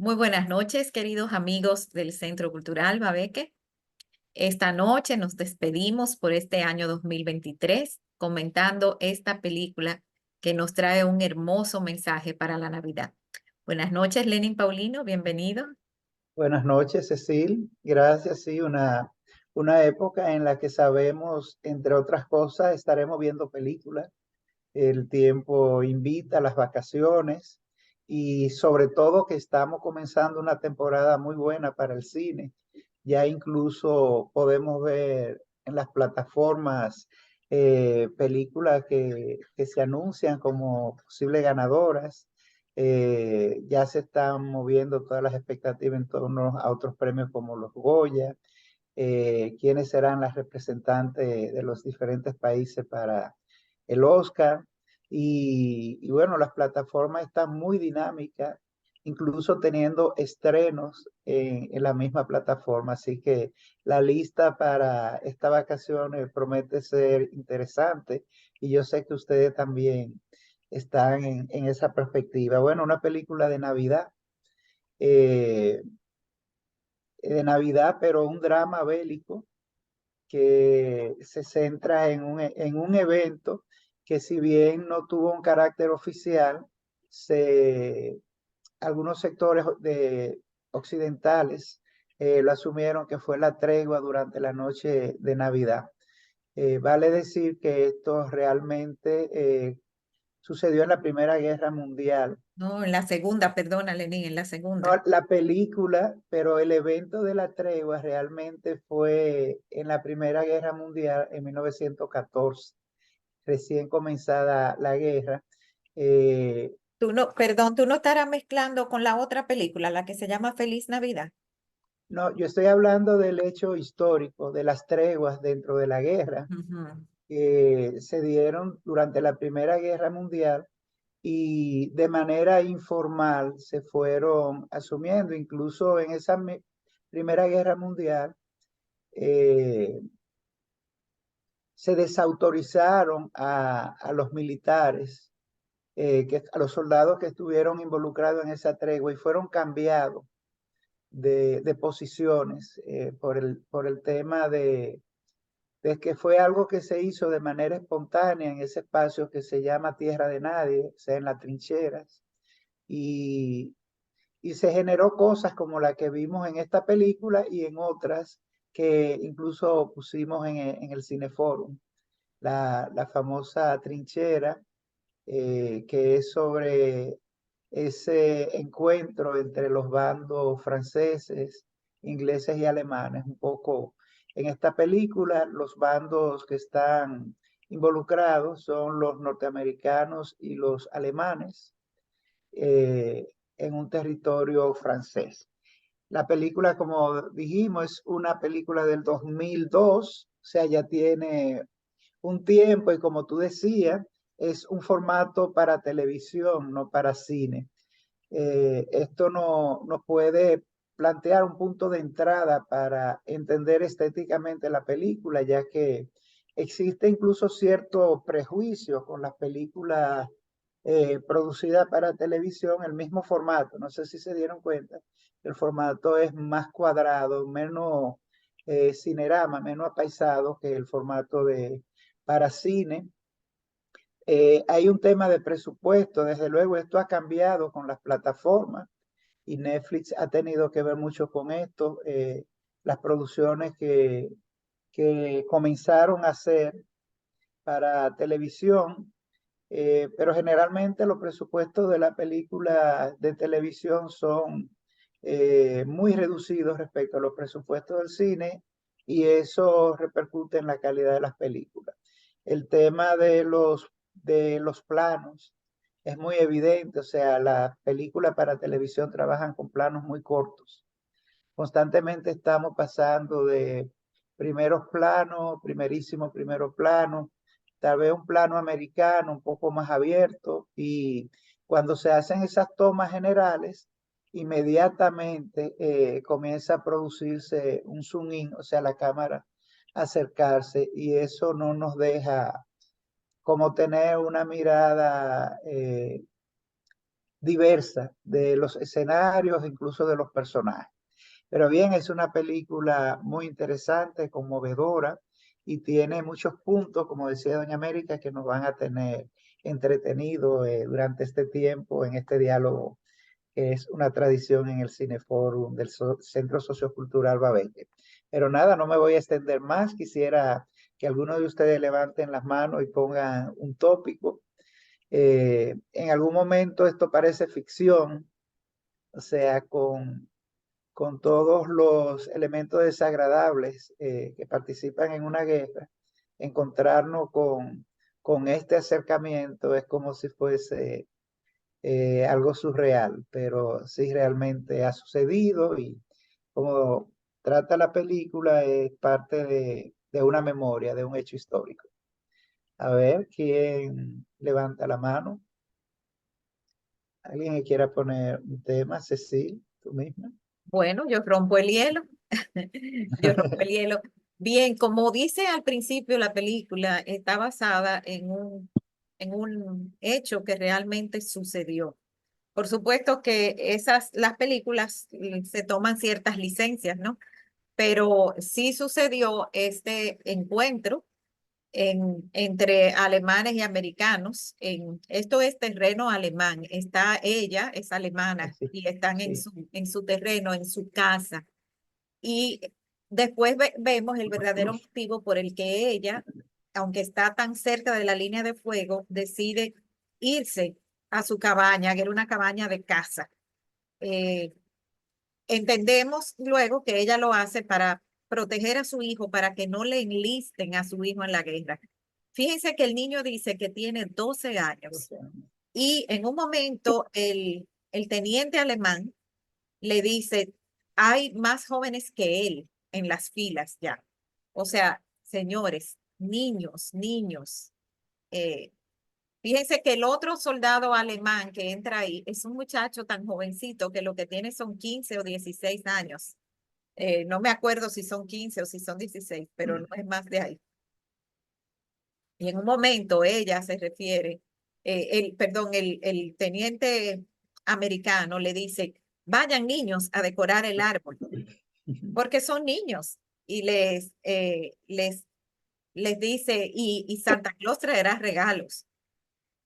Muy buenas noches, queridos amigos del Centro Cultural Babeque. Esta noche nos despedimos por este año 2023 comentando esta película que nos trae un hermoso mensaje para la Navidad. Buenas noches, Lenin Paulino, bienvenido. Buenas noches, Cecil. Gracias, sí, una época en la que sabemos, entre otras cosas, estaremos viendo películas. El tiempo invita a las vacaciones y sobre todo que estamos comenzando una temporada muy buena para el cine. Ya incluso podemos ver en las plataformas películas que se anuncian como posibles ganadoras. Ya se están moviendo todas las expectativas en torno a otros premios como los Goya, quiénes serán las representantes de los diferentes países para el Oscar. Y bueno, las plataformas están muy dinámicas, incluso teniendo estrenos en la misma plataforma. Así que la lista para esta vacaciones promete ser interesante y yo sé que ustedes también están en esa perspectiva. Bueno, una película eh, de Navidad, pero un drama bélico que se centra en un evento que si bien no tuvo un carácter oficial, se, algunos sectores occidentales lo asumieron que fue la tregua durante la noche de Navidad. Vale decir que esto realmente sucedió en la Primera Guerra Mundial. No, en la segunda, perdona, Lenin, en la No segunda. la película, pero el evento de la tregua realmente fue en la Primera Guerra Mundial en 1914, recién comenzada la guerra. Eh, Tú no, perdón, tú no estarás mezclando con la otra película, la que se llama Feliz Navidad. no, yo estoy hablando del hecho histórico, de las treguas dentro de la guerra Ujú. que se dieron durante la Primera Guerra Mundial y de manera informal se fueron asumiendo, incluso en esa Primera Guerra Mundial. eh, Se desautorizaron a los militares, a los soldados que estuvieron involucrados en esa tregua y fueron cambiados de posiciones por el tema de que fue algo que se hizo de manera espontánea en ese espacio que se llama Tierra de Nadie, o sea, en las trincheras. Y, y se generó cosas como la que vimos en esta película y en otras que incluso pusimos en el Cineforum. La famosa trinchera, que es sobre ese encuentro entre los bandos franceses, ingleses y alemanes. Un poco en esta película, los bandos que están involucrados son los norteamericanos y los alemanes en un territorio francés. La película, como dijimos, es una película del 2002, o sea, ya tiene un tiempo y como tú decías, es un formato para televisión, no para cine. Esto nos puede plantear un punto de entrada para entender estéticamente la película, ya que existe incluso cierto prejuicio con las películas producidas para televisión, el mismo formato. No sé si se dieron cuenta, el formato es más cuadrado, menos cinerama, menos apaisado que el formato de para cine. Hay un tema de presupuesto, desde luego esto ha cambiado con las plataformas y Netflix ha tenido que ver mucho con esto. Las producciones que comenzaron a hacer para televisión, pero generalmente los presupuestos de la película de televisión son muy reducidos respecto a los presupuestos del cine y eso repercute en la calidad de las películas. El tema de los planos es muy evidente, o sea, las películas para televisión trabajan con planos muy cortos. Constantemente estamos pasando de primeros planos, primerísimo primero plano, tal vez un plano americano un poco más abierto y cuando se hacen esas tomas generales, inmediatamente comienza a producirse un zoom in, o sea, la cámara acercarse y eso no nos deja como tener una mirada diversa de los escenarios, incluso de los personajes. Pero bien, es una película muy interesante, conmovedora y tiene muchos puntos, como decía Doña América, que nos van a tener entretenidos durante este tiempo en este diálogo que es una tradición en el Cineforum del Centro Sociocultural Babeque. Pero nada, no me voy a extender más. Quisiera que algunos de ustedes levanten las manos y pongan un tópico. En algún momento esto parece ficción, o sea, con todos los elementos desagradables que participan en una guerra, encontrarnos con este acercamiento es como si fuese algo surreal, pero sí realmente ha sucedido y como trata la película es parte de una memoria, de un hecho histórico. A ver, ¿quién levanta la mano? ¿Alguien que quiera poner un tema? Cecil, tú misma. Bueno, yo rompo el hielo. Yo rompo el hielo. Bien, como dice al principio, la película está basada en un hecho que realmente sucedió. Por supuesto que las películas se toman ciertas licencias, ¿no? Pero sí sucedió este encuentro entre alemanes y americanos. Esto es terreno alemán. Ella es alemana Así, y están sí. en su terreno, en su casa. Y después vemos el verdadero motivo por el que ella, aunque está tan cerca de la línea de fuego, decide irse a su cabaña, que era una cabaña de caza. Eh, Entendemos luego que ella lo hace para proteger a su hijo, para que no le enlisten a su hijo en la guerra. Fíjense que el niño dice que tiene 12 O años sea, y en un momento el teniente alemán le dice, hay más jóvenes que él en las filas ya. O sea, señores, niños. eh, Fíjense que el otro soldado alemán que entra ahí es un muchacho tan jovencito que lo que tiene son 15 o 16 años. No me acuerdo si son 15 o si son 16, pero no es más de ahí. Y en un momento ella se refiere, perdón, el teniente americano le dice, vayan niños a decorar el árbol, porque son niños. Y les dice, y Santa Claus traerá regalos.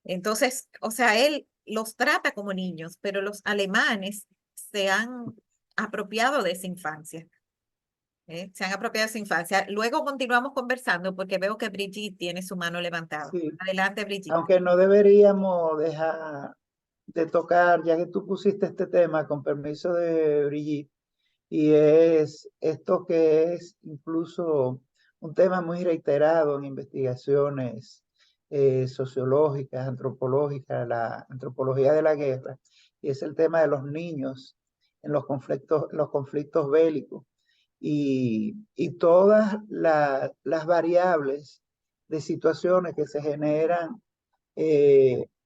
Entonces, o sea, él los trata como niños, pero los alemanes se han apropiado de esa infancia. Se han apropiado de su infancia. Luego continuamos conversando porque veo que Brigitte tiene su mano levantada. sí, Adelante, Brigitte. aunque no deberíamos dejar de tocar, ya que tú pusiste este tema, con permiso de Brigitte, y es esto que es incluso un tema muy reiterado en investigaciones sociológicas, antropológicas, la antropología de la guerra, y es el tema de los niños en los conflictos bélicos y todas las variables de situaciones que se generan,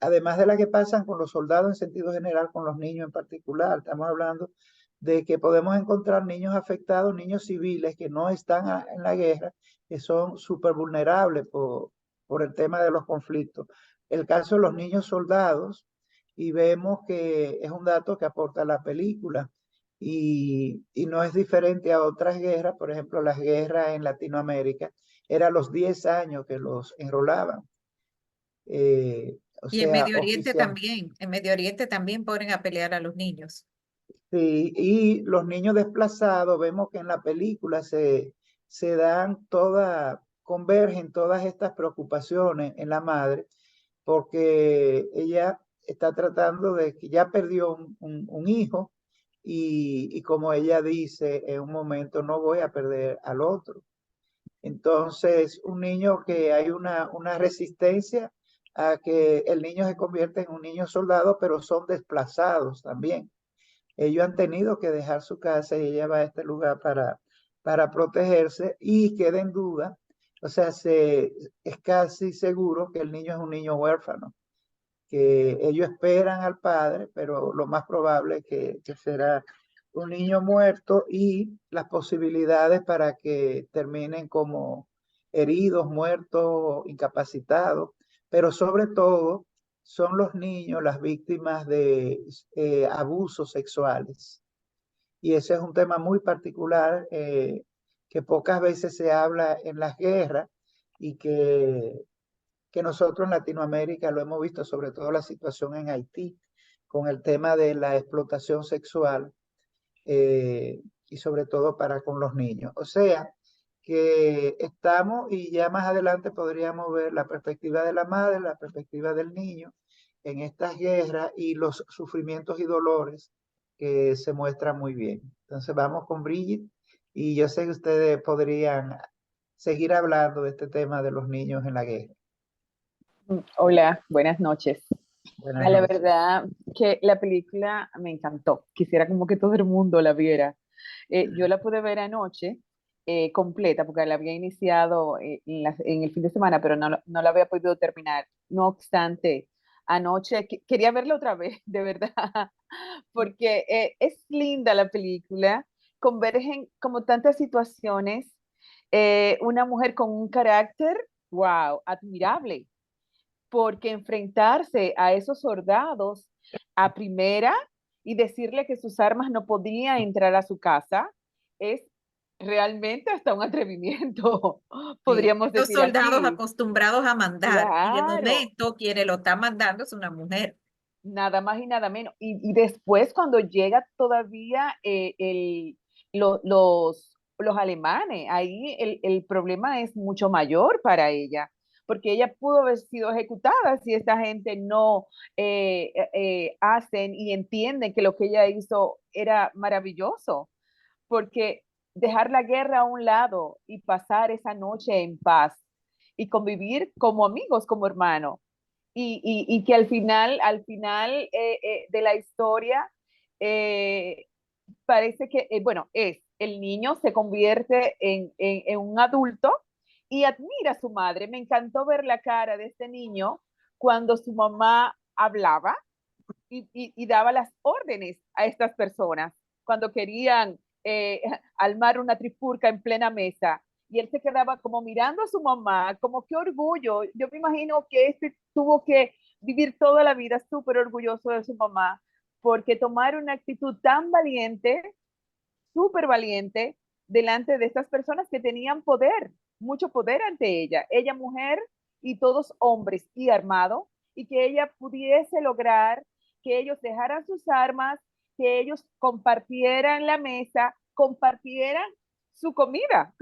además de las que pasan con los soldados en sentido general, con los niños en particular. Estamos hablando de que podemos encontrar niños afectados, niños civiles que no están en la guerra, que son súper vulnerables por el tema de los conflictos. El caso de los niños soldados, y vemos que es un dato que aporta la película, y no es diferente a otras guerras, por ejemplo, las guerras en Latinoamérica, era a los 10 años que los enrolaban. O Y en sea, Medio Oriente oficial. también, en Medio Oriente también ponen a pelear a los niños. Sí, y los niños desplazados, vemos que en la película se dan todas, convergen todas estas preocupaciones en la madre, porque ella está tratando de que ya perdió un hijo y como ella dice en un momento, no voy a perder al otro. Entonces, un niño que hay una resistencia a que el niño se convierta en un niño soldado, pero son desplazados también. Ellos han tenido que dejar su casa y ella va a este lugar para protegerse y queda en duda, o sea, es casi seguro que el niño es un niño huérfano, que ellos esperan al padre, pero lo más probable es que será un niño muerto y las posibilidades para que terminen como heridos, muertos, incapacitados, pero son los niños las víctimas de abusos sexuales. Y ese es un tema muy particular que pocas veces se habla en las guerras y que nosotros en Latinoamérica lo hemos visto, sobre todo la situación en Haití, con el tema de la explotación sexual y sobre todo para con los niños. O sea, que estamos y ya más adelante podríamos ver la perspectiva de la madre, la perspectiva del niño en estas guerras y los sufrimientos y dolores que se muestran muy bien. Entonces vamos con Brigitte y yo sé que ustedes podrían seguir hablando de este tema de los niños en la guerra. Hola, buenas noches. Buenas La noches. verdad que la película me encantó. Quisiera como que todo el mundo la viera. Yo la pude ver anoche completa porque la había iniciado en el fin de semana, pero no la había podido terminar. No obstante, anoche quería verla otra vez, de verdad, porque es linda la película. Convergen como tantas situaciones. Una mujer con un carácter, wow, admirable porque enfrentarse a esos soldados a primera y decirle que sus armas no podían entrar a su casa es realmente hasta un atrevimiento, Sí, podríamos los decir soldados así. acostumbrados a mandar y de Claro, momento quien lo está mandando es una mujer. nada más y nada menos. Y después cuando llega todavía los alemanes, ahí el problema es mucho mayor para ella, porque ella pudo haber sido ejecutada si esta gente no hacen y entienden que lo que ella hizo era maravilloso, porque dejar la guerra a un lado y pasar esa noche en paz y convivir como amigos, como hermanos y que al final de la historia eh, parece que, bueno, el niño se convierte en un adulto y admira a su madre. Me encantó ver la cara de este niño cuando su mamá hablaba y daba las órdenes a estas personas cuando querían armar una trifurca en plena mesa. Y él se quedaba como mirando a su mamá, como qué orgullo. Yo me imagino que este tuvo que vivir toda la vida súper orgulloso de su mamá, porque tomar una actitud tan valiente, súper valiente, delante de estas personas que tenían poder, mucho poder ante ella. Ella mujer y todos hombres y armado, y que ella pudiese lograr que ellos dejaran sus armas, que ellos compartieran la mesa, compartieran su comida.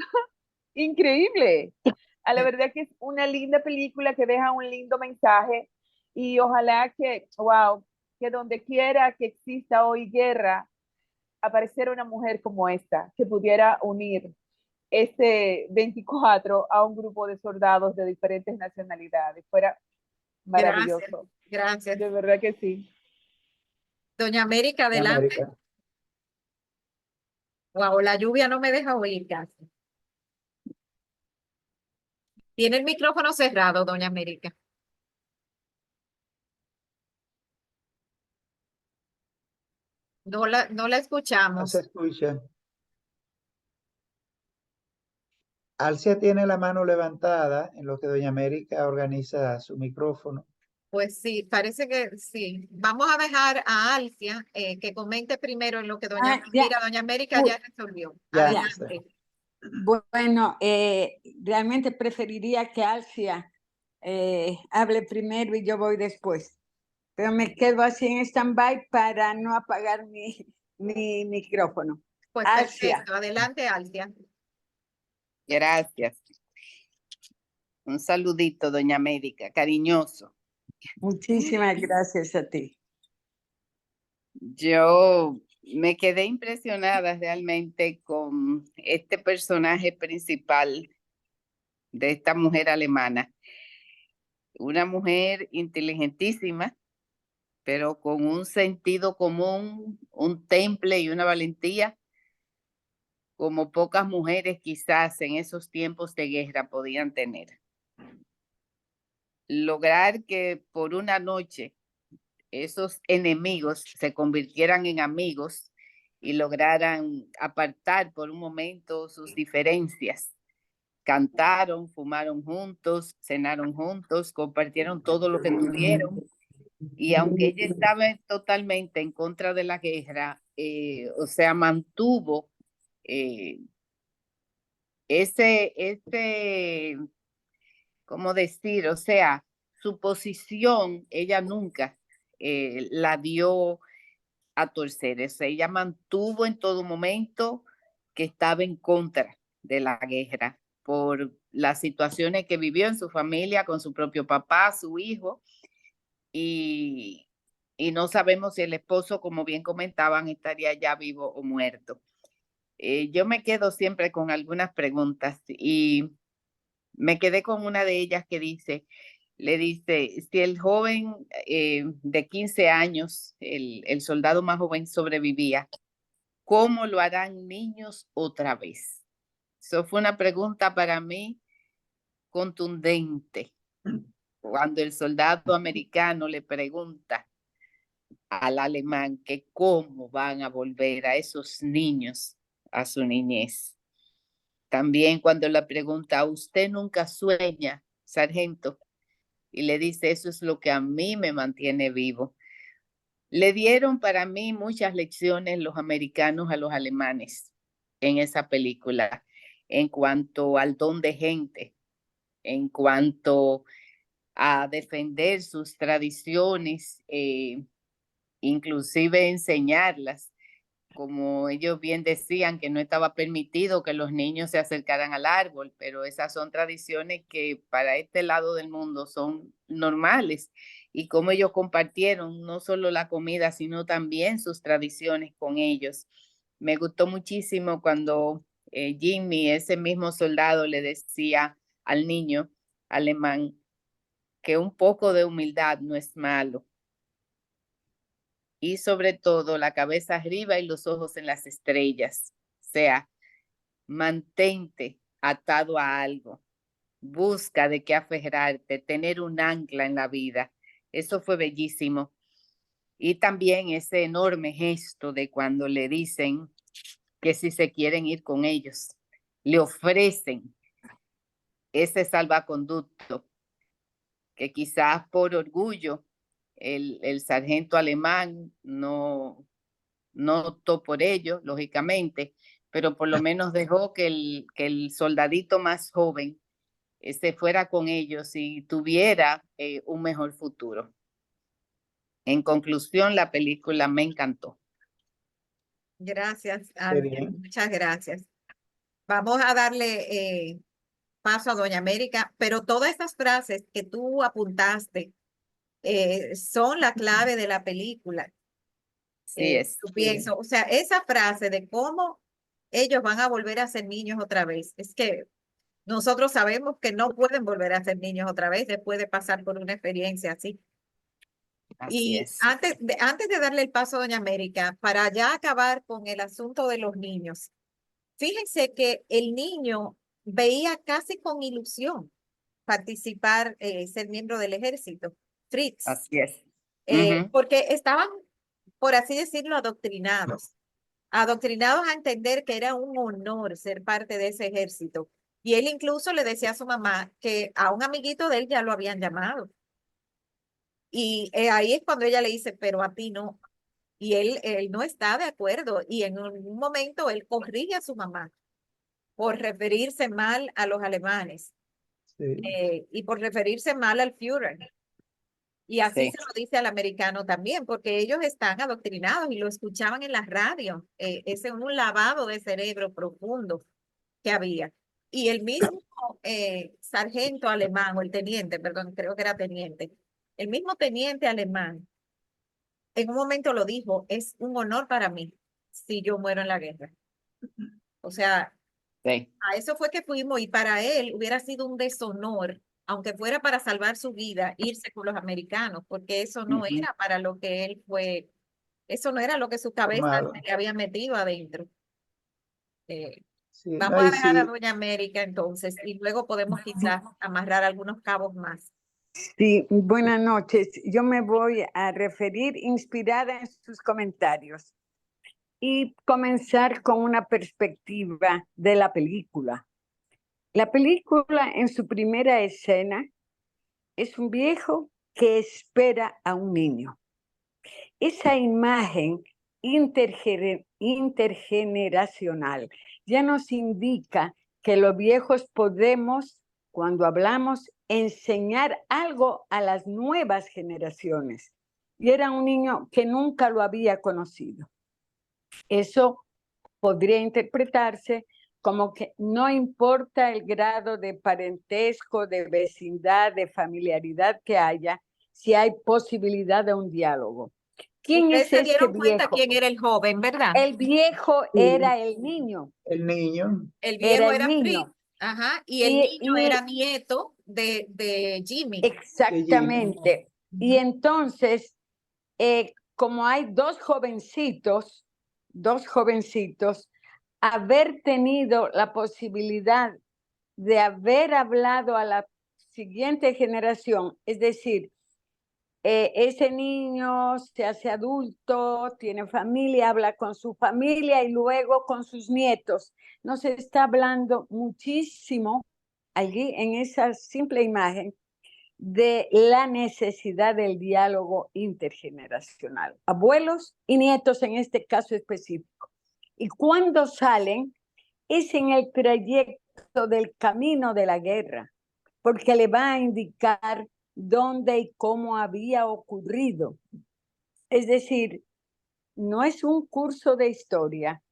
Increíble. A la Sí. verdad que es una linda película que deja un lindo mensaje y ojalá que, wow, que donde quiera que exista hoy guerra, apareciera una mujer como esta, que pudiera unir este 24 a un grupo de soldados de diferentes nacionalidades. Fuera Gracias, maravilloso. gracias. De verdad que sí. Doña América, En adelante. América. Wow, la lluvia no me deja oír casi. Tiene el micrófono cerrado, doña América. No la No se escuchamos. escucha. Alcia tiene la mano levantada en lo que Doña América organiza su micrófono. Pues sí, parece que sí. Vamos a dejar a Alcia que comente primero en lo que Ya, mira, doña América uy, ya resolvió. Ya ya. está. Adelante. Bueno, realmente preferiría que Alcia hable primero y yo voy después, pero me quedo así en stand-by para no apagar mi micrófono. Pues Alcia, perfecto. Adelante, Alcia. Gracias. Un saludito, doña América, cariñoso. muchísimas gracias a ti. Yo me quedé impresionada realmente con este personaje principal de esta mujer alemana. Una mujer inteligentísima, pero con un sentido común, un temple y una valentía como pocas mujeres quizás en esos tiempos de guerra podían tener. Lograr que por una noche esos enemigos se convirtieran en amigos y lograran apartar por un momento sus diferencias. Cantaron, fumaron juntos, cenaron juntos, compartieron todo lo que tuvieron Y aunque ella estaba totalmente en contra de la guerra, o sea, mantuvo ese, ¿cómo decir? O sea, su posición, ella nunca la dio a torcer. O sea, ella mantuvo en todo momento que estaba en contra de la guerra por las situaciones que vivió en su familia, con su propio papá, su hijo, y, y no sabemos si el esposo, como bien comentaban, estaría ya vivo o muerto. Yo me quedo siempre con algunas preguntas y me quedé con una de ellas que le dice, si el joven de 15 años, el soldado más joven sobrevivía, ¿cómo lo harán niños otra vez? Eso fue una pregunta para mí contundente. Cuando el soldado americano le pregunta al alemán que cómo van a volver a esos niños a su niñez. También cuando le pregunta, ¿usted nunca sueña, sargento? Y le dice, eso es lo que a mí me mantiene vivo. Le dieron para mí muchas lecciones los americanos a los alemanes en esa película, en cuanto al don de gente, en cuanto a defender sus tradiciones, inclusive enseñarlas. Como ellos bien decían, que no estaba permitido que los niños se acercaran al árbol, pero esas son tradiciones que para este lado del mundo son normales. Y como ellos compartieron no solo la comida, sino también sus tradiciones con ellos. Me gustó muchísimo cuando Jimmy, ese mismo soldado, le decía al niño alemán que un poco de humildad no es malo. Y sobre todo la cabeza arriba y los ojos en las estrellas. O sea, mantente atado a algo, busca de qué aferrarte, tener un ancla en la vida. Eso fue bellísimo. Y también ese enorme gesto de cuando le dicen que si se quieren ir con ellos, le ofrecen ese salvaconducto que quizás por orgullo el sargento alemán no optó por ello, lógicamente, pero por lo menos dejó que el soldadito más joven se fuera con ellos y tuviera un mejor futuro. En conclusión, la película me encantó. Gracias, Qué Ángel. bien. Muchas gracias. Vamos a darle paso a Doña América, pero todas estas frases que tú apuntaste son la clave de la película. Sí es. Yo pienso, o sea, esa frase de cómo ellos van a volver a ser niños otra vez, es que nosotros sabemos que no pueden volver a ser niños otra vez después de pasar por una experiencia así. Así Y es. antes de darle el paso a Doña América, para ya acabar con el asunto de los niños, fíjense que el niño veía casi con ilusión participar, ser miembro del ejército, Fritz, Así es. Ujú. porque estaban, por así decirlo, adoctrinados a entender que era un honor ser parte de ese ejército. Y él incluso le decía a su mamá que a un amiguito de él ya lo habían llamado. Y ahí es cuando ella le dice, pero a ti no. Y él no está de acuerdo. Y en un momento él corrige a su mamá por referirse mal a los alemanes Sí. y por referirse mal al Führer. Y así Sí. se lo dice al americano también, porque ellos están adoctrinados y lo escuchaban en la radio. Ese es un lavado de cerebro profundo que había. Y el mismo sargento alemán, o el teniente, perdón, creo que era teniente, el mismo teniente alemán, en un momento lo dijo, es un honor para mí si yo muero en la guerra. O sea, Sí. a eso fue que fuimos y para él hubiera sido un deshonor, aunque fuera para salvar su vida, irse con los americanos, porque eso no Ujú. era para lo que él fue, eso no era lo que su cabeza Formado. se le había metido adentro. Sí, Vamos no, a y dejar a sí, Doña América entonces y luego podemos quizás amarrar algunos cabos más. Sí, buenas noches. Yo me voy a referir inspirada en sus comentarios y comenzar con una perspectiva de la película. La película en su primera escena es un viejo que espera a un niño. Esa imagen intergeneracional ya nos indica que los viejos podemos, cuando hablamos, enseñar algo a las nuevas generaciones. Y era un niño que nunca lo había conocido. Eso podría interpretarse como que no importa el grado de parentesco, de vecindad, de familiaridad que haya, si hay posibilidad de un diálogo. ¿Quién Ustedes es se este dieron cuenta viejo? quién era el joven, ¿verdad? El viejo Sí. era el niño. El niño. El Era viejo el era Fritz. niño. Ajá, y el niño era nieto de Jimmy. Exactamente. Y entonces, como hay dos jovencitos, haber tenido la posibilidad de haber hablado a la siguiente generación, es decir, ese niño se hace adulto, tiene familia, habla con su familia y luego con sus nietos. Nos está hablando muchísimo allí en esa simple imagen de la necesidad del diálogo intergeneracional, abuelos y nietos en este caso específico. Y cuando salen es en el trayecto del camino de la guerra, porque le va a indicar dónde y cómo había ocurrido. Es decir, no es un curso de historia,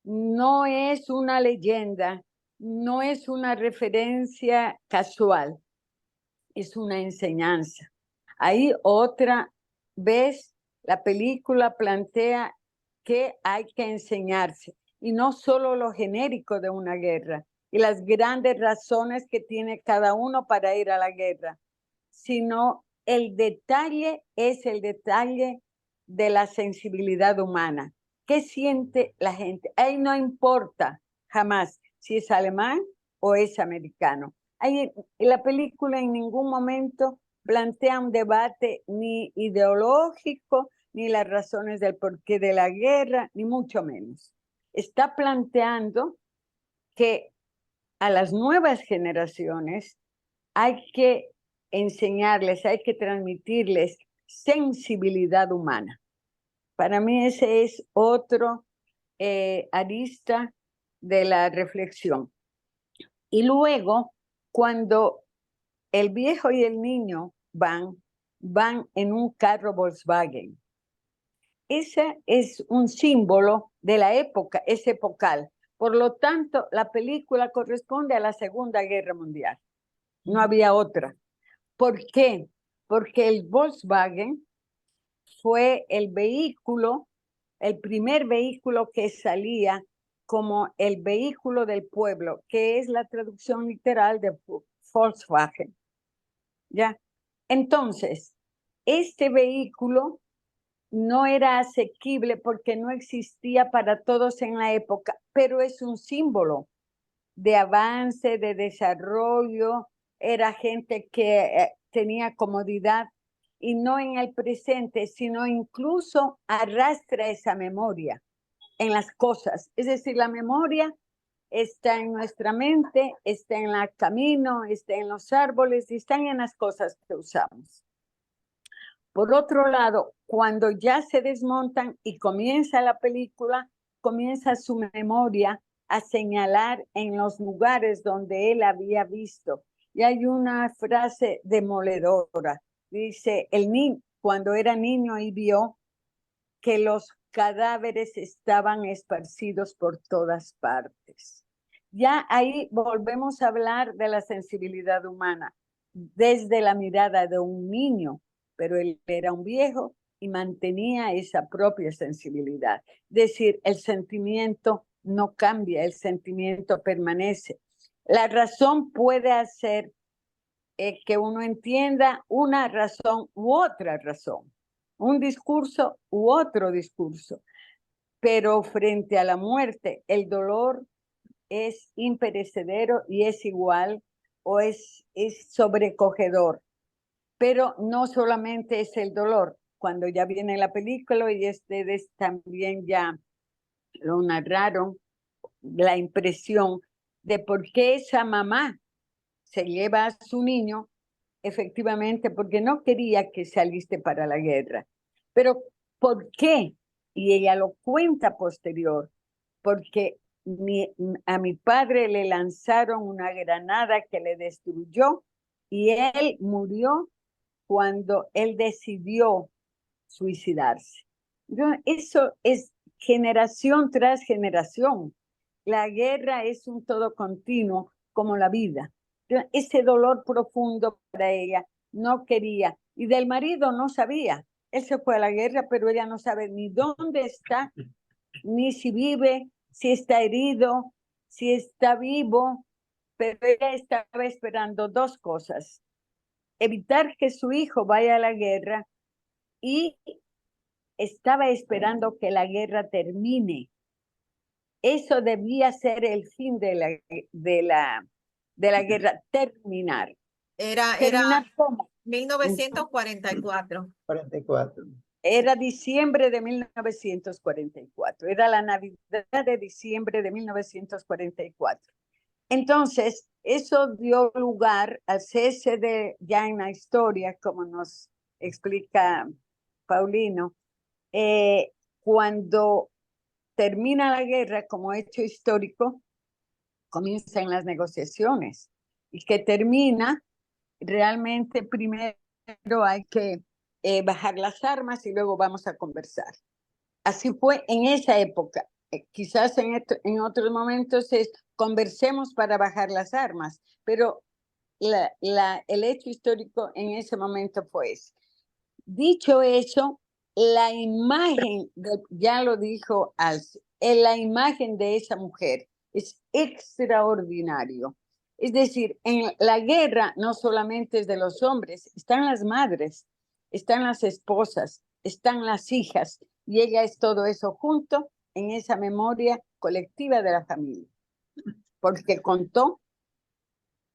no es una leyenda, no es una referencia casual, es una enseñanza. Ahí otra vez la película plantea que hay que enseñarse, y no solo lo genérico de una guerra y las grandes razones que tiene cada uno para ir a la guerra, sino el detalle es el detalle de la sensibilidad humana. ¿Qué siente la gente? Ahí no importa jamás si es alemán o es americano. Ahí, la película en ningún momento plantea un debate ni ideológico, ni las razones del porqué de la guerra, ni mucho menos. Está planteando que a las nuevas generaciones hay que enseñarles, hay que transmitirles sensibilidad humana. Para mí ese es otro arista de la reflexión. Y luego, cuando el viejo y el niño van en un carro Volkswagen. Ese es un símbolo de la época, es epocal. Por lo tanto, la película corresponde a la Segunda Guerra Mundial. No había otra. ¿Por qué? Porque el Volkswagen fue el vehículo, el primer vehículo que salía como el vehículo del pueblo, que es la traducción literal de Volkswagen. ¿Ya? Entonces, este vehículo no era asequible porque no existía para todos en la época, pero es un símbolo de avance, de desarrollo. Era gente que tenía comodidad, y no en el presente, sino incluso arrastra esa memoria en las cosas. Es decir, la memoria está en nuestra mente, está en el camino, está en los árboles y están en las cosas que usamos. Por otro lado, cuando ya se desmontan y comienza la película, comienza su memoria a señalar en los lugares donde él había visto. Y hay una frase demoledora. Dice, el niño, cuando era niño y vio que los cadáveres estaban esparcidos por todas partes. Ya ahí volvemos a hablar de la sensibilidad humana desde la mirada de un niño, pero él era un viejo y mantenía esa propia sensibilidad. Es decir, el sentimiento no cambia, el sentimiento permanece. La razón puede hacer que uno entienda una razón u otra razón, un discurso u otro discurso, pero frente a la muerte, el dolor es imperecedero y es igual, o es sobrecogedor. Pero no solamente es el dolor. Cuando ya viene la película y ustedes también ya lo narraron, la impresión de por qué esa mamá se lleva a su niño efectivamente, porque no quería que saliste para la guerra. Pero, ¿por qué? Y ella lo cuenta posterior, porque a mi padre le lanzaron una granada que le destruyó y él murió cuando él decidió suicidarse. Entonces, eso es generación tras generación. La guerra es un todo continuo como la vida. Entonces, ese dolor profundo para ella no quería. Y del marido no sabía. Él se fue a la guerra, pero ella no sabe ni dónde está, ni si vive, si está herido, si está vivo. Pero ella estaba esperando dos cosas: evitar que su hijo vaya a la guerra y estaba esperando que la guerra termine. Eso debía ser el fin de la guerra, terminar. Era ¿Terminar cómo? 1944. 44. Era diciembre de 1944, era la Navidad de diciembre de 1944. Entonces, eso dio lugar al cese de, ya en la historia, como nos explica Paulino, cuando termina la guerra como hecho histórico, comienzan las negociaciones y que termina realmente primero hay que bajar las armas y luego vamos a conversar. Así fue en esa época. Quizás en otros momentos es conversemos para bajar las armas, pero el hecho histórico en ese momento fue ese. Dicho eso, la imagen, ya lo dijo Alce, la imagen de esa mujer es extraordinario. Es decir, en la guerra no solamente es de los hombres, están las madres, están las esposas, están las hijas, y ella es todo eso junto en esa memoria colectiva de la familia, porque contó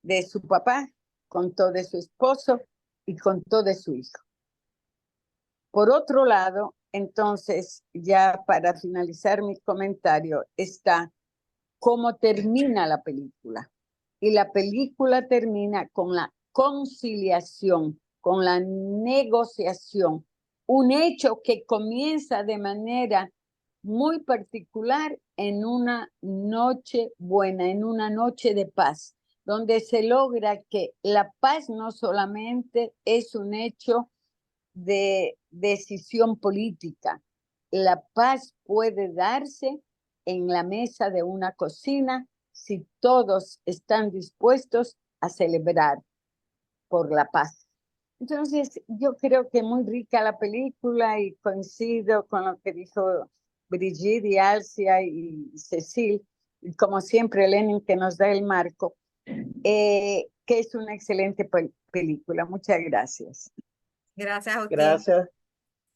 de su papá, contó de su esposo y contó de su hijo. Por otro lado, entonces, ya para finalizar mi comentario, está cómo termina la película. Y la película termina con la conciliación, con la negociación, un hecho que comienza de manera muy particular en una noche buena, en una noche de paz, donde se logra que la paz no solamente es un hecho de decisión política. La paz puede darse en la mesa de una cocina si todos están dispuestos a celebrar por la paz. Entonces, yo creo que muy rica la película y coincido con lo que dijo Brigitte y Alcia y Cecil, y como siempre Lenin que nos da el marco, que es una excelente película. Muchas gracias. Gracias a usted. Gracias,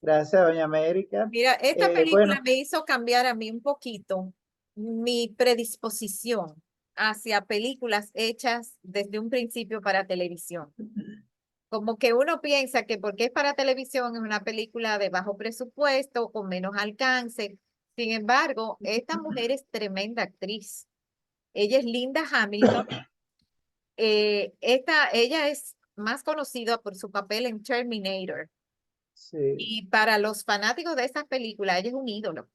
gracias, doña América. Mira, esta película Bueno, me hizo cambiar a mí un poquito mi predisposición hacia películas hechas desde un principio para televisión. Como que uno piensa que porque es para televisión es una película de bajo presupuesto, con menos alcance. Sin embargo, esta mujer es tremenda actriz. Ella es Linda Hamilton. Ella es más conocida por su papel en Terminator. sí, Y para los fanáticos de esta película, ella es un ídolo.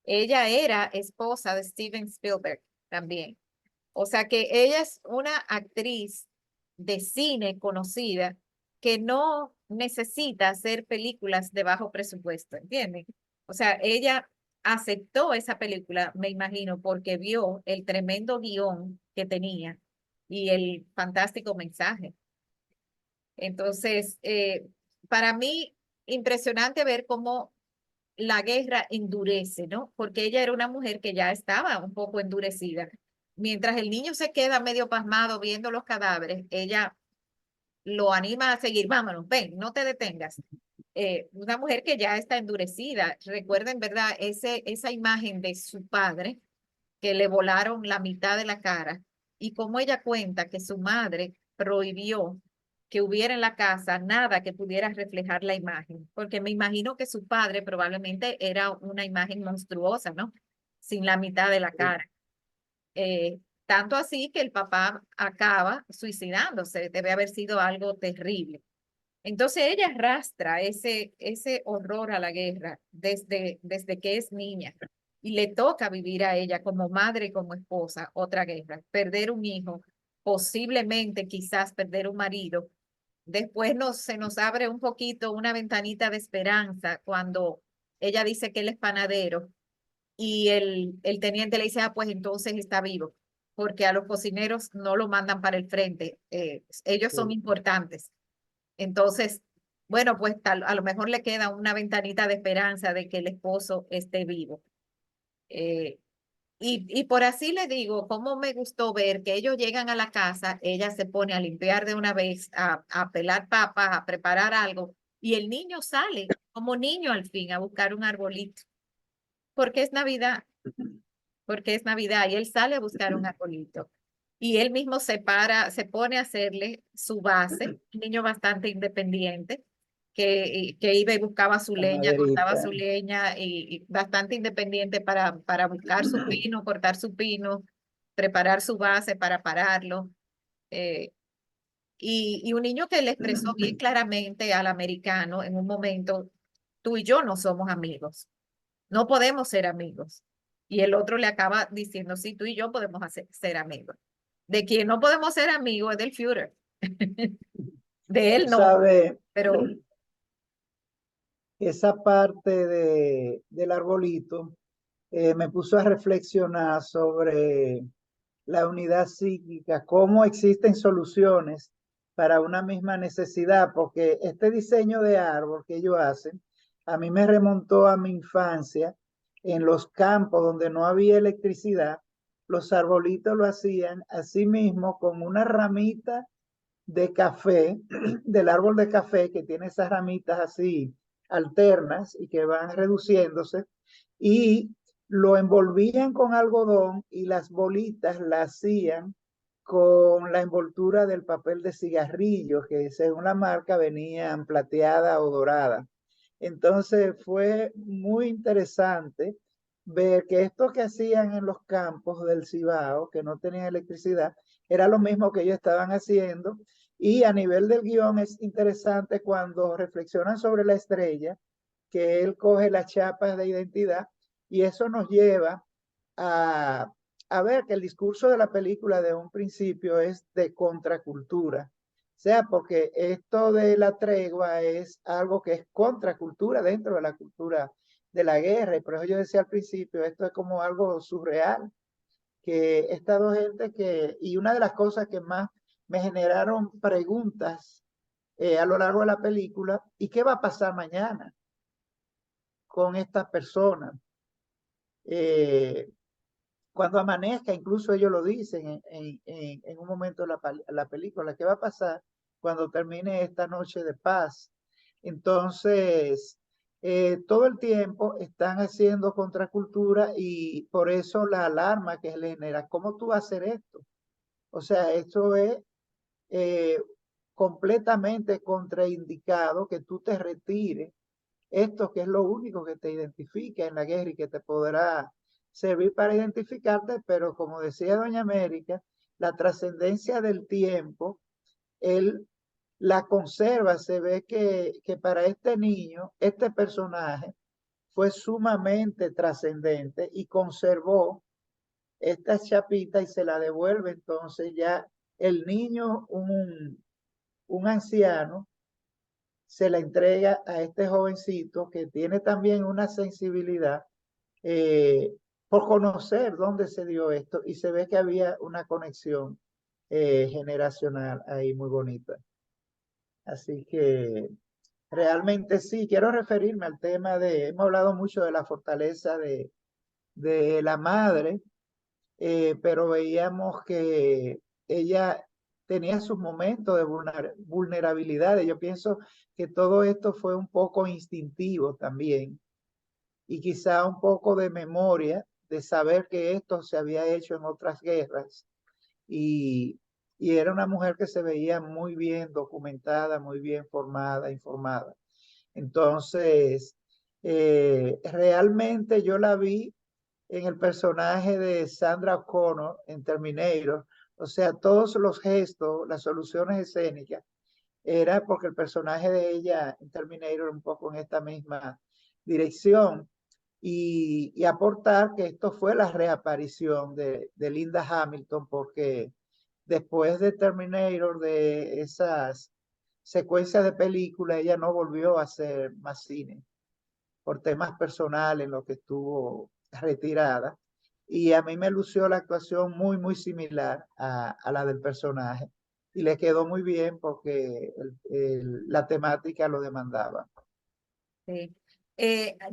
Ella era esposa de Steven Spielberg también. O sea que ella es una actriz de cine conocida que no necesita hacer películas de bajo presupuesto, ¿entienden? O sea, ella aceptó esa película, me imagino, porque vio el tremendo guión que tenía y el fantástico mensaje. Entonces, para mí, impresionante ver cómo la guerra endurece, ¿no? Porque ella era una mujer que ya estaba un poco endurecida. Mientras el niño se queda medio pasmado viendo los cadáveres, ella lo anima a seguir, vámonos, ven, no te detengas. Una mujer que ya está endurecida. Recuerden, ¿verdad? Esa imagen de su padre que le volaron la mitad de la cara y cómo ella cuenta que su madre prohibió que hubiera en la casa nada que pudiera reflejar la imagen, porque me imagino que su padre probablemente era una imagen monstruosa, ¿no? Sin la mitad de la cara. Tanto así que el papá acaba suicidándose, debe haber sido algo terrible. Entonces ella arrastra ese horror a la guerra desde que es niña y le toca vivir a ella como madre y como esposa otra guerra, perder un hijo, posiblemente quizás perder un marido. Después se nos abre un poquito una ventanita de esperanza cuando ella dice que él es panadero y el teniente le dice, ah, pues entonces está vivo, porque a los cocineros no lo mandan para el frente, ellos son Sí. importantes. Entonces, bueno, pues a lo mejor le queda una ventanita de esperanza de que el esposo esté vivo. Eh, y por así le digo, cómo me gustó ver que ellos llegan a la casa, ella se pone a limpiar de una vez, a pelar papas, a preparar algo, y el niño sale como niño al fin a buscar un arbolito, porque es Navidad, porque es Navidad, y él sale a buscar un arbolito. Y él mismo se pone a hacerle su base, un niño bastante independiente, que iba y buscaba su La leña, cortaba maderita. su leña, y bastante independiente para buscar su pino, cortar su pino, preparar su base para pararlo. eh, y un niño que le expresó bien claramente al americano en un momento, tú y yo no somos amigos, no podemos ser amigos. Y el otro le acaba diciendo, sí, tú y yo podemos ser amigos. De quien no podemos ser amigos es del Führer. De él no, ¿Sabe? pero Esa parte del arbolito me puso a reflexionar sobre la unidad psíquica, cómo existen soluciones para una misma necesidad, porque este diseño de árbol que ellos hacen, a mí me remontó a mi infancia en los campos donde no había electricidad, los arbolitos lo hacían así mismo con una ramita de café, del árbol de café que tiene esas ramitas así alternas y que van reduciéndose, y lo envolvían con algodón y las bolitas las hacían con la envoltura del papel de cigarrillos, que según la marca venían plateada o dorada. Entonces fue muy interesante ver que esto que hacían en los campos del Cibao, que no tenían electricidad, era lo mismo que ellos estaban haciendo. Y a nivel del guión es interesante cuando reflexionan sobre la estrella, que él coge las chapas de identidad, y eso nos lleva a, a ver que el discurso de la película de un principio es de contracultura. O sea, porque esto de la tregua es algo que es contracultura dentro de la cultura de la guerra. Y por eso yo decía al principio, esto es como algo surreal, que estas dos gente y una de las cosas que más me generaron preguntas a lo largo de la película, ¿y qué va a pasar mañana con estas personas? Eh, Cuando amanezca, incluso ellos lo dicen en un momento de la película, ¿qué va a pasar cuando termine esta noche de paz? Entonces, todo el tiempo están haciendo contracultura y por eso la alarma que le genera, ¿cómo tú vas a hacer esto? O sea, esto es eh, completamente contraindicado que tú te retires, esto que es lo único que te identifica en la guerra y que te podrá servir para identificarte, pero como decía Doña América, la trascendencia del tiempo, él la conserva, se ve que para este niño, este personaje fue sumamente trascendente y conservó esta chapita y se la devuelve entonces ya el niño, un anciano, se la entrega a este jovencito que tiene también una sensibilidad eh, por conocer dónde se dio esto y se ve que había una conexión generacional ahí muy bonita. Así que realmente sí, quiero referirme al tema hemos hablado mucho de la fortaleza de la madre, pero veíamos que ella tenía sus momentos de vulnerabilidad. Yo pienso que todo esto fue un poco instintivo también y quizá un poco de memoria de saber que esto se había hecho en otras guerras y, y era una mujer que se veía muy bien documentada, muy bien formada, informada. Entonces, realmente yo la vi en el personaje de Sandra O'Connor en Terminator. O sea, todos los gestos, las soluciones escénicas, era porque el personaje de ella en Terminator un poco en esta misma dirección. Y aportar que esto fue la reaparición de Linda Hamilton, porque después de Terminator, de esas secuencias de películas, ella no volvió a hacer más cine por temas personales en lo que estuvo retirada. Y a mí me lució la actuación muy, muy similar a la del personaje. Y le quedó muy bien porque la temática lo demandaba. Sí.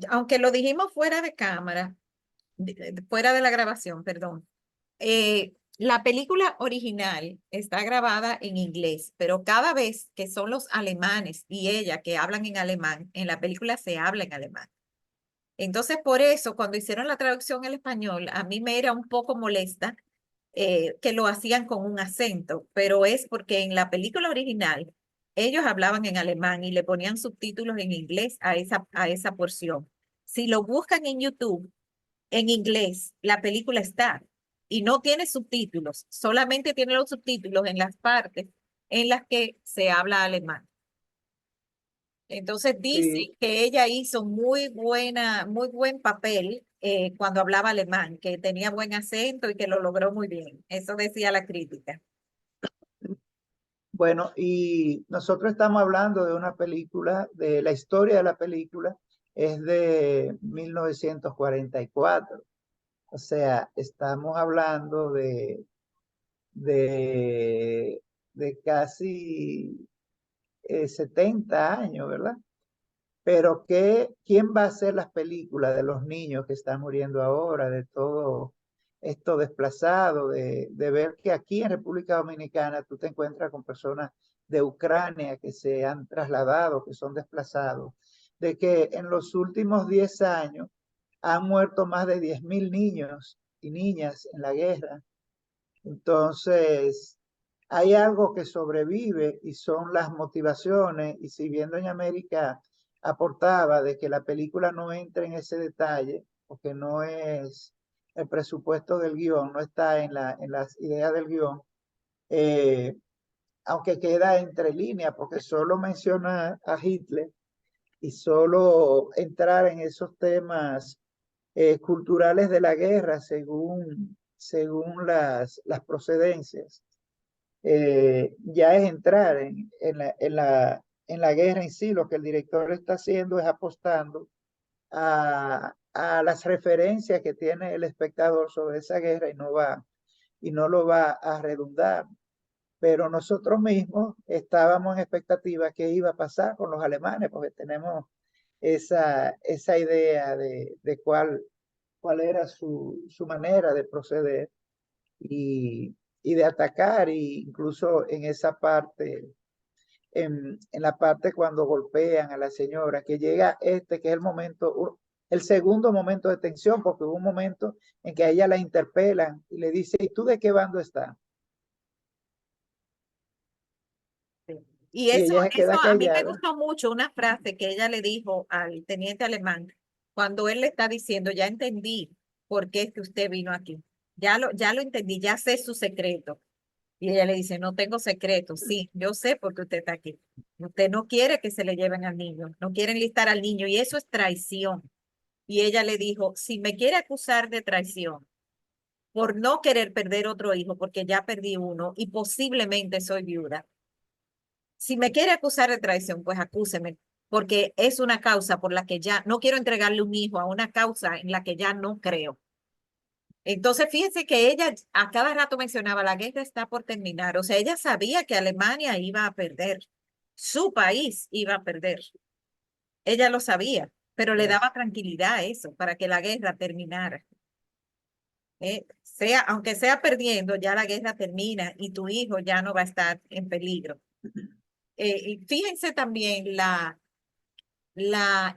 Aunque lo dijimos fuera de cámara, fuera de la grabación, perdón. La película original está grabada en inglés, pero cada vez que son los alemanes y ella que hablan en alemán, en la película se habla en alemán. Entonces, por eso, cuando hicieron la traducción al español, a mí me era un poco molesta que lo hacían con un acento, pero es porque en la película original ellos hablaban en alemán y le ponían subtítulos en inglés a esa porción. Si lo buscan en YouTube, en inglés, la película está y no tiene subtítulos, solamente tiene los subtítulos en las partes en las que se habla alemán. Entonces dice Sí, que ella hizo muy buen papel cuando hablaba alemán, que tenía buen acento y que lo logró muy bien. Eso decía la crítica. bueno, y nosotros estamos hablando de una película, de la historia de la película, es de 1944. O sea, estamos hablando de, de casi 70 años, ¿verdad? Pero ¿quién va a hacer las películas de los niños que están muriendo ahora, de todo esto desplazado, de ver que aquí en República Dominicana tú te encuentras con personas de Ucrania que se han trasladado, que son desplazados, de que en los últimos 10 años han muerto más de 10.000 niños y niñas en la guerra? Entonces, hay algo que sobrevive y son las motivaciones, y si bien Doña América aportaba de que la película no entre en ese detalle, porque no es el presupuesto del guión, no está en las ideas del guión, eh, aunque queda entre líneas, porque solo menciona a Hitler y solo entrar en esos temas culturales de la guerra según las procedencias, ya es entrar en la guerra en sí. Lo que el director está haciendo es apostando a las referencias que tiene el espectador sobre esa guerra y no lo va a redundar. Pero nosotros mismos estábamos en expectativa qué iba a pasar con los alemanes, porque tenemos esa idea de cuál era su manera de proceder y de atacar, e incluso en esa parte, en la parte cuando golpean a la señora, que llega que es el momento, el segundo momento de tensión, porque hubo un momento en que a ella la interpelan y le dice, ¿y tú de qué bando estás? Sí. Y Y eso ella se queda a mí me callada. gustó mucho una frase que ella le dijo al teniente alemán cuando él le está diciendo, ya entendí por qué es que usted vino aquí. Ya lo entendí, ya sé su secreto. Y ella le dice, no tengo secreto. Sí, yo sé por qué usted está aquí. Usted no quiere que se le lleven al niño, no quiere enlistar al niño y eso es traición. Y ella le dijo, si me quiere acusar de traición por no querer perder otro hijo, porque ya perdí uno y posiblemente soy viuda, si me quiere acusar de traición, pues acúseme, porque es una causa por la que ya no quiero entregarle un hijo a una causa en la que ya no creo. Entonces, fíjense que ella a cada rato mencionaba, la guerra está por terminar. O sea, ella sabía que Alemania iba a perder, su país iba a perder. Ella lo sabía, pero le daba tranquilidad eso, para que la guerra terminara. Aunque sea perdiendo, ya la guerra termina y tu hijo ya no va a estar en peligro. Y fíjense también la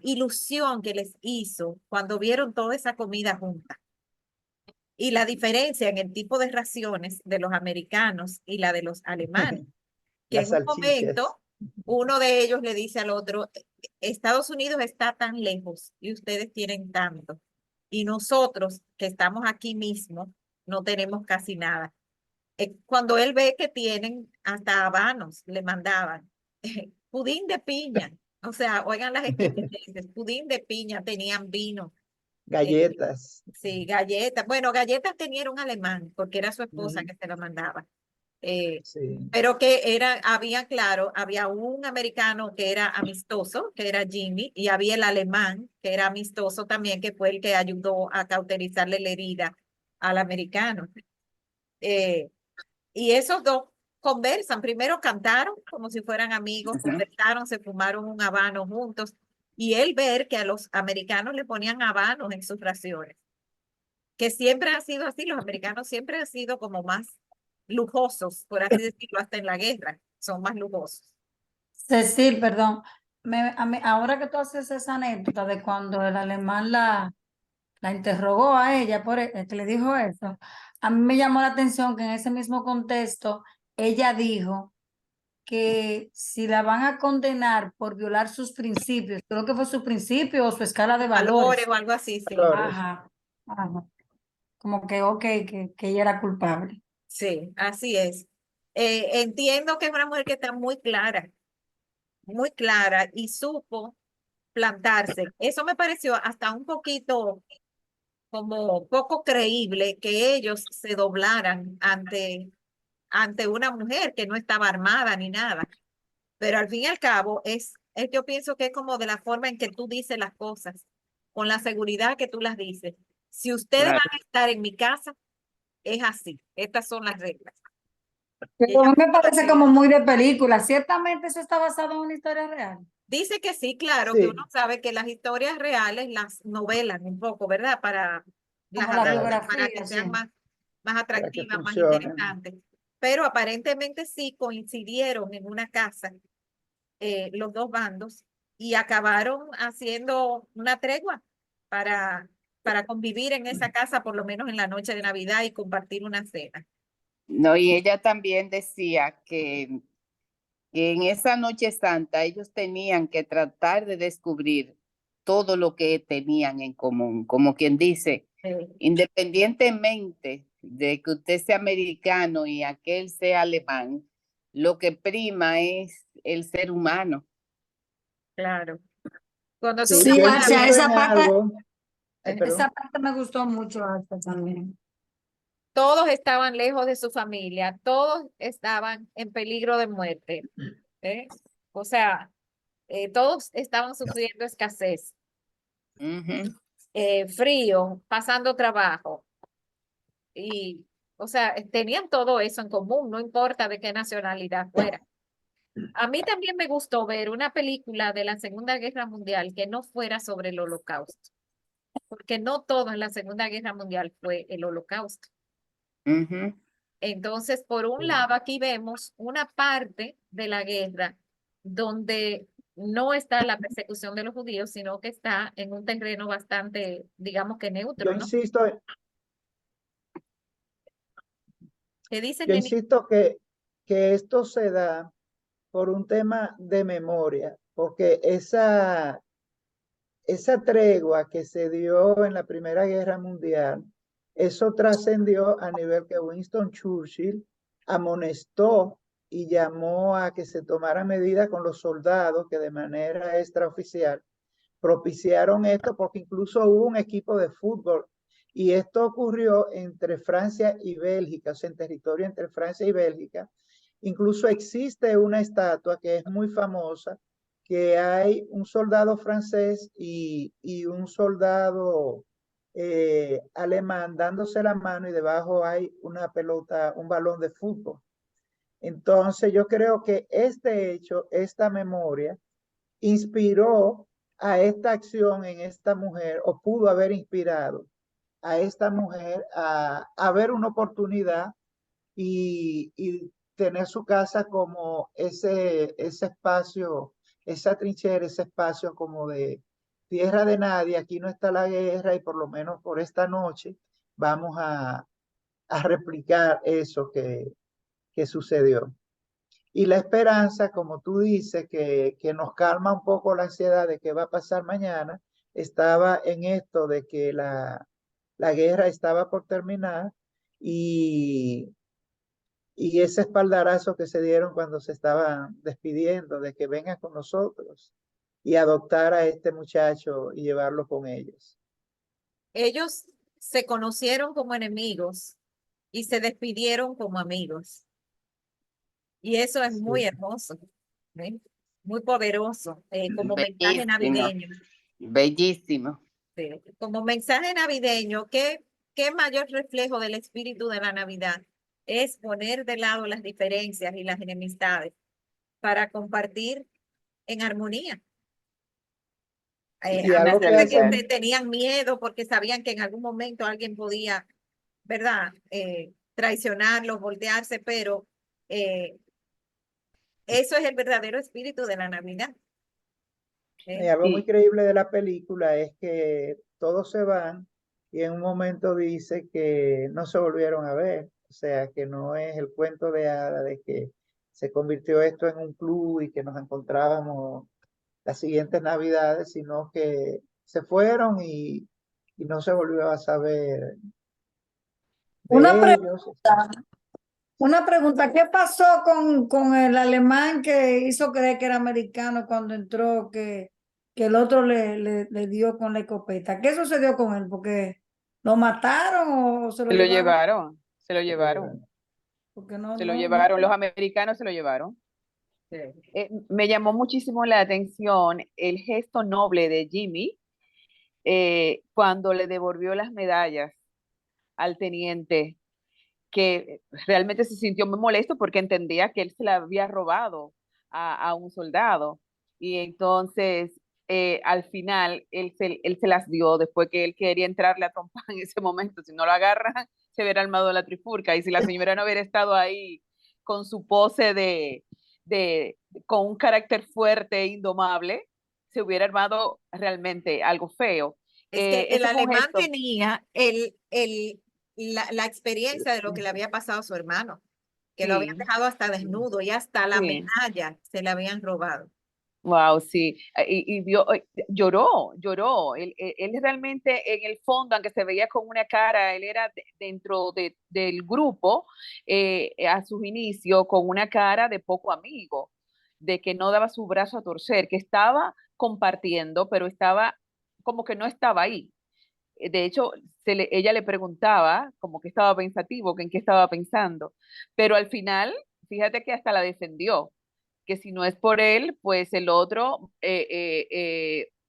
ilusión que les hizo cuando vieron toda esa comida junta y la diferencia en el tipo de raciones de los americanos y la de los alemanes, que Las en un salchichas. momento uno de ellos le dice al otro, Estados Unidos está tan lejos y ustedes tienen tanto. y nosotros que estamos aquí mismo no tenemos casi nada. Cuando él ve que tienen hasta habanos, le mandaban pudín de piña. O sea, oigan las estupideces, pudín de piña, tenían vino. Galletas. Sí, galletas. Bueno, galletas tenía un alemán, porque era su esposa Ujú, que se lo mandaba. Eh, sí, pero que era, había, claro, había un americano que era amistoso, que era Jimmy, y había el alemán, que era amistoso también, que fue el que ayudó a cauterizarle la herida al americano. Eh, y esos dos conversan. Primero cantaron como si fueran amigos, Ujú. conversaron, se fumaron un habano juntos. Y él ver que a los americanos le ponían habanos en sus raciones, que siempre ha sido así, los americanos siempre han sido como más lujosos, por así decirlo, hasta en la guerra, son más lujosos. Cecil, perdón. Ahora que tú haces esa anécdota de cuando el alemán la interrogó a ella que le dijo eso, a mí me llamó la atención que en ese mismo contexto ella dijo que si la van a condenar por violar sus principios, creo que fue su principio o su escala de Valores valores. o algo así, sí. Flores. Ajá, ajá. Como que, ok, que ella era culpable. Sí, así es. Entiendo que es una mujer que está muy clara y supo plantarse. Eso me pareció hasta un poquito como poco creíble que ellos se doblaran ante una mujer que no estaba armada ni nada. Pero al fin y al cabo yo pienso que es como de la forma en que tú dices las cosas, con la seguridad que tú las dices. Si ustedes Claro. van a estar en mi casa, es así. Estas son las reglas. Y Pero a ella mí me puso parece como muy de película. Ciertamente eso está basado en una historia real. dice que sí, claro, que uno Sí, sabe que las historias reales las novelan un poco, ¿verdad? Para las Como la adaptan, claro, para que biografía, sean sí. más para que atractivas, más funcionen. interesantes. Pero aparentemente sí coincidieron en una casa los dos bandos y acabaron haciendo una tregua para, para convivir en esa casa, por lo menos en la noche de Navidad y compartir una cena. No, y ella también decía que en esa noche santa ellos tenían que tratar de descubrir todo lo que tenían en común, como quien dice, Eh, independientemente de que usted sea americano y aquel sea alemán, lo que prima es el ser humano. claro. Cuando tú Sí, Sí, yo sabes, hacia insisto en algo. Ay, esa perdón. parte me gustó mucho hasta también. todos estaban lejos de su familia, todos estaban en peligro de muerte. ¿Eh? O sea, todos estaban sufriendo escasez, Ujú. frío, pasando trabajo y, o sea, tenían todo eso en común, no importa de qué nacionalidad fuera. A mí también me gustó ver una película de la Segunda Guerra Mundial que no fuera sobre el Holocausto, porque no todo en la Segunda Guerra Mundial fue el Holocausto. Ujú. Entonces, por un lado, aquí vemos una parte de la guerra donde no está la persecución de los judíos, sino que está en un terreno bastante, digamos que Yo neutro, ¿no? insisto, ¿Qué dice yo Jenny? insisto que esto se da por un tema de memoria, porque esa tregua que se dio en la Primera Guerra Mundial, eso trascendió a nivel que Winston Churchill amonestó y llamó a que se tomaran medidas con los soldados que de manera extraoficial propiciaron esto, porque incluso hubo un equipo de fútbol y esto ocurrió entre Francia y Bélgica, o sea, en territorio entre Francia y Bélgica. Incluso existe una estatua que es muy famosa, que hay un soldado francés y un soldado alemán dándose la mano y debajo hay una pelota, un balón de fútbol. Entonces yo creo que este hecho, esta memoria, inspiró a esta acción en esta mujer, o pudo haber inspirado a esta mujer a ver una oportunidad y tener su casa como ese espacio, esa trinchera, ese espacio como de tierra de nadie, aquí no está la guerra y por lo menos por esta noche vamos a replicar eso que sucedió. Y la esperanza, como tú dices, que nos calma un poco la ansiedad de qué va a pasar mañana, estaba en esto de que la guerra estaba por terminar y, y ese espaldarazo que se dieron cuando se estaban despidiendo de que vengan con nosotros y adoptar a este muchacho y llevarlo con ellos. Ellos se conocieron como enemigos y se despidieron como amigos. Y eso es muy Sí. hermoso, ¿ven? Muy poderoso, como mensaje Bellísimo, navideño. bellísimo. Sí, como mensaje navideño, ¿qué mayor reflejo del espíritu de la Navidad es poner de lado las diferencias y las enemistades para compartir en armonía? Y A algo que pesar de que Nacionalidad. hacen, tenían miedo porque sabían que en algún momento alguien podía, ¿verdad? Traicionarlos, voltearse, pero eso es el verdadero espíritu de la Navidad. y algo muy Sí, creíble de la película es que todos se van y en un momento dice que no se volvieron a ver. O sea, que no es el cuento de hada de que se convirtió esto en un club y que nos encontrábamos las siguientes Navidades, sino que se fueron y no se volvió a saber Una de ellos. Una pregunta, ¿qué pasó con el alemán que hizo creer que era americano cuando entró, que el otro le dio con la escopeta? ¿Qué sucedió con él? ¿Porque lo mataron o se lo se lo llevaron? llevaron, se lo llevaron, Porque no, se lo no, llevaron, los americanos se lo llevaron. Me llamó muchísimo la atención el gesto noble de Jimmy cuando le devolvió las medallas al teniente, que realmente se sintió muy molesto porque entendía que él se la había robado a un soldado. Y entonces, al final, él se las dio después que él quería entrarle a trompar en ese momento. Si no lo agarran, se hubiera armado la trifurca. Y si la señora no hubiera estado ahí con su pose de con un carácter fuerte e indomable, se hubiera armado realmente algo feo. Es que el Eso fue un alemán gesto. tenía la experiencia de lo que le había pasado a su hermano, que lo habían Sí, dejado hasta desnudo y hasta la sí. medalla se le habían robado. Wow, sí. Lloró. Él realmente en el fondo, aunque se veía con una cara, él era dentro del grupo a sus inicios con una cara de poco amigo, de que no daba su brazo a torcer, que estaba compartiendo, pero estaba como que no estaba ahí. De hecho, ella le preguntaba como que estaba pensativo, que en qué estaba pensando, pero al final, fíjate que hasta la defendió, que si no es por él, pues el otro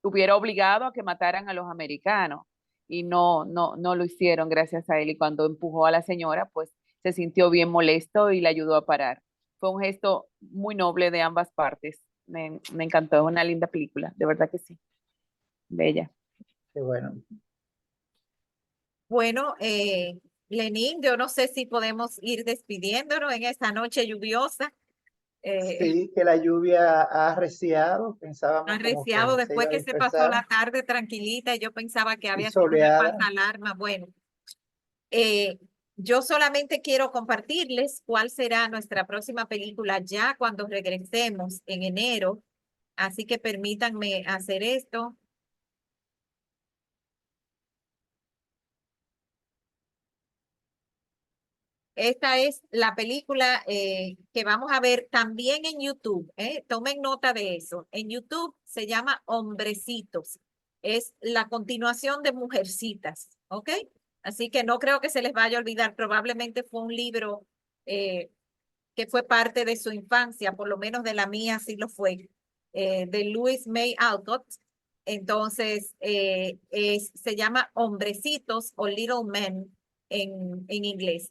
hubiera obligado a que mataran a los americanos y no lo hicieron gracias a él. Y cuando empujó a la señora, pues se sintió bien molesto y le ayudó a parar. Fue un gesto muy noble de ambas partes. Me encantó, es una linda película, de verdad que sí, bella. Que bueno, Bueno, Lenín, yo no sé si podemos ir despidiéndonos en esta noche lluviosa. sí, que la lluvia ha arreciado, pensábamos como Arreciado que se después iba a que se pasó dispersar la tarde tranquilita y yo pensaba que y había sido una soleada. falsa alarma. Bueno, eh, yo solamente quiero compartirles cuál será nuestra próxima película ya cuando regresemos en enero. Así que permítanme hacer esto. Esta es la película que vamos a ver también en YouTube. Tomen nota de eso. En YouTube se llama Hombrecitos. Es la continuación de Mujercitas. ¿Ok? Así que no creo que se les vaya a olvidar. Probablemente fue un libro que fue parte de su infancia, por lo menos de la mía sí lo fue, de Louis May Alcott. Entonces, se llama Hombrecitos o Little Men en inglés.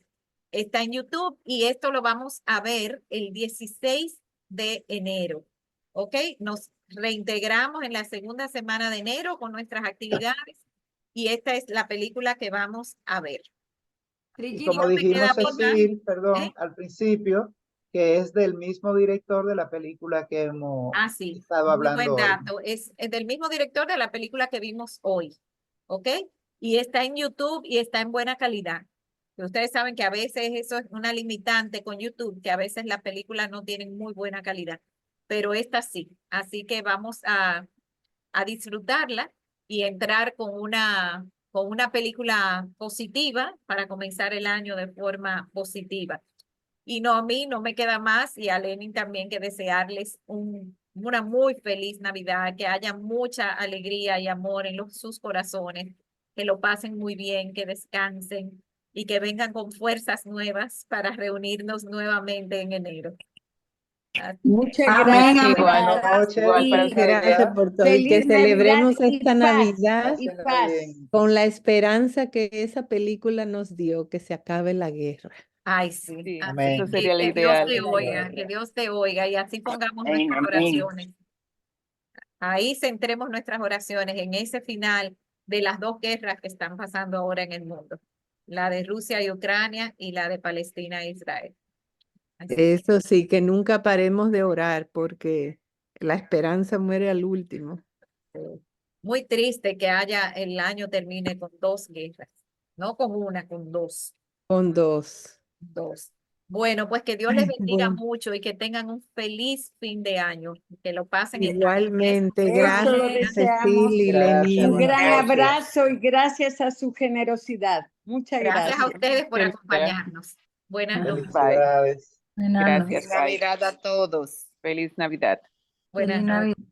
Está en YouTube y esto lo vamos a ver el 16 de enero. ¿Ok? Nos reintegramos en la segunda semana de enero con nuestras actividades y esta es la película que vamos a ver. Y Trigili, como ¿no te queda dijimos, votar? Cecil, perdón, ¿Eh? al principio, que es del mismo director de la película que hemos Ah, sí, estado muy buen hablando hoy. dato. Es del mismo director de la película que vimos hoy, ¿ok? Y está en YouTube y está en buena calidad. Y ustedes saben que a veces eso es una limitante con YouTube, que a veces las películas no tienen muy buena calidad, pero esta sí. Así que vamos a disfrutarla y entrar con una película positiva para comenzar el año de forma positiva. Y no, a mí no me queda más, y a Lenin también, que desearles una muy feliz Navidad, que haya mucha alegría y amor en sus corazones, que lo pasen muy bien, que descansen y que vengan con fuerzas nuevas para reunirnos nuevamente en enero. Así que, Muchas Amén, gracias. Igual, Buenas noches. igual para Y ustedes. Gracias por todo y que Feliz Navidad celebremos y esta paz, Navidad y Pásenla paz. bien. con la esperanza que esa película nos dio, que se acabe la guerra. ay, sí, Sí, así Amén. eso sería lo que Dios ideal. te oiga, que Dios te oiga, y así pongamos Amén, nuestras amén. oraciones. Ahí centremos nuestras oraciones en ese final de las dos guerras que están pasando ahora en el mundo, la de Rusia y Ucrania y la de Palestina e Israel. Así que, Eso sí, que nunca paremos de orar porque la esperanza muere al último. muy triste que el año termine con dos guerras, no con una, con dos. Con dos. Dos. Bueno, pues que Dios les bendiga Bueno, mucho y que tengan un feliz fin de año, que lo pasen en igualmente, familia. Eso lo gracias deseamos. Cecilia y Gracias, Un Lenin. buenas gran noches. abrazo y gracias a su generosidad. Muchas Gracias a gracias. ustedes por Felicidades. acompañarnos. Buenas noches. Bye. Felicidades. Buenas Gracias. noches. Feliz Navidad a todos. Feliz Navidad. Buenas Feliz noches. Navidad.